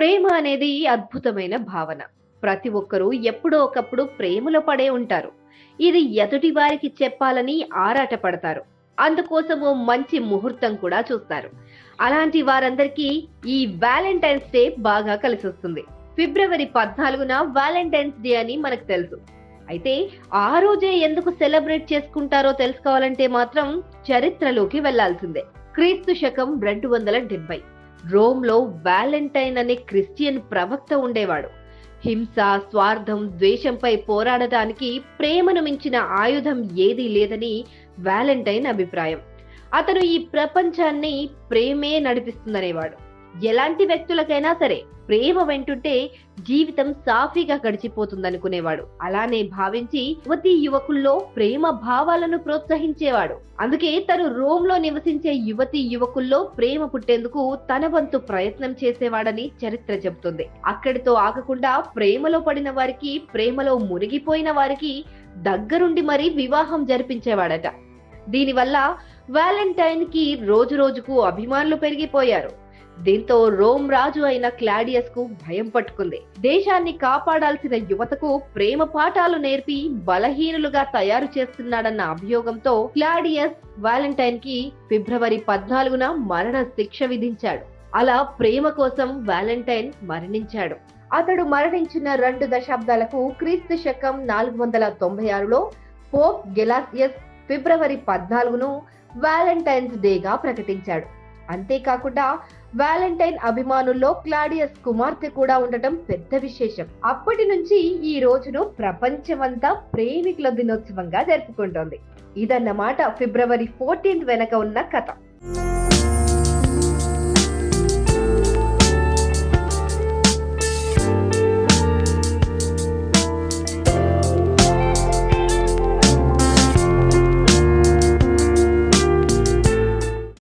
ప్రేమ అనేది అద్భుతమైన భావన. ప్రతి ఒక్కరూ ఎప్పుడో ఒకప్పుడు ప్రేమలో పడే ఉంటారు. ఇది ఎదుటి వారికి చెప్పాలని ఆరాటపడతారు. అందుకోసం ఓ మంచి ముహూర్తం కూడా చూస్తారు. అలాంటి వారందరికీ ఈ వాలెంటైన్స్ డే బాగా కలిసొస్తుంది. ఫిబ్రవరి 14న వాలెంటైన్స్ డే అని మనకు తెలుసు. అయితే ఆ రోజే ఎందుకు సెలబ్రేట్ చేసుకుంటారో తెలుసుకోవాలంటే మాత్రం చరిత్రలోకి వెళ్లాల్సిందే. క్రీస్తు శకం 270 రోమ్లో వాలెంటైన్ అనే క్రిస్టియన్ ప్రవక్త ఉండేవాడు. హింస, స్వార్థం, ద్వేషంపై పోరాడటానికి ప్రేమను మించిన ఆయుధం ఏదీ లేదని వాలెంటైన్ అభిప్రాయం. అతను ఈ ప్రపంచాన్ని ప్రేమే నడిపిస్తుందనేవాడు. ఎలాంటి వ్యక్తులకైనా సరే ప్రేమ వెంటుంటే జీవితం సాఫీగా గడిచిపోతుందనుకునేవాడు. అలానే భావించి యువతీ యువకుల్లో ప్రేమ భావాలను ప్రోత్సహించేవాడు. అందుకే తను రోమ్లో నివసించే యువతీ యువకుల్లో ప్రేమ పుట్టేందుకు తన వంతు ప్రయత్నం చేసేవాడని చరిత్ర చెబుతుంది. అక్కడితో ఆగకుండా ప్రేమలో పడిన వారికి, ప్రేమలో మునిగిపోయిన వారికి దగ్గరుండి మరీ వివాహం జరిపించేవాడట. దీనివల్ల వాలెంటైన్ కి రోజు రోజుకు అభిమానులు పెరిగిపోయారు. దీంతో రోమ్ రాజు అయిన క్లాడియస్ కు భయం పట్టుకుంది. దేశాన్ని కాపాడాల్సిన యువతకు ప్రేమ పాఠాలు నేర్పి బలహీనులుగా తయారు చేస్తున్నాడన్న అభియోగంతో క్లాడియస్ వాలెంటైన్ కి ఫిబ్రవరి 14న మరణ శిక్ష విధించాడు. అలా ప్రేమ కోసం వాలెంటైన్ మరణించాడు. అతడు మరణించిన 2 దశాబ్దాలకు క్రీస్తు శకం 496లో పోప్ గెలాసియస్ ఫిబ్రవరి 14ను వాలెంటైన్స్ డేగా ప్రకటించాడు. అంతేకాకుండా వాలెంటైన్ అభిమానుల్లో క్లాడియస్ కుమార్తె కూడా ఉండటం పెద్ద విశేషం. అప్పటి నుంచి ఈ రోజును ప్రపంచమంతా ప్రేమికుల దినోత్సవంగా జరుపుకుంటోంది. ఇదన్నమాట ఫిబ్రవరి 14 వెనక ఉన్న కథ.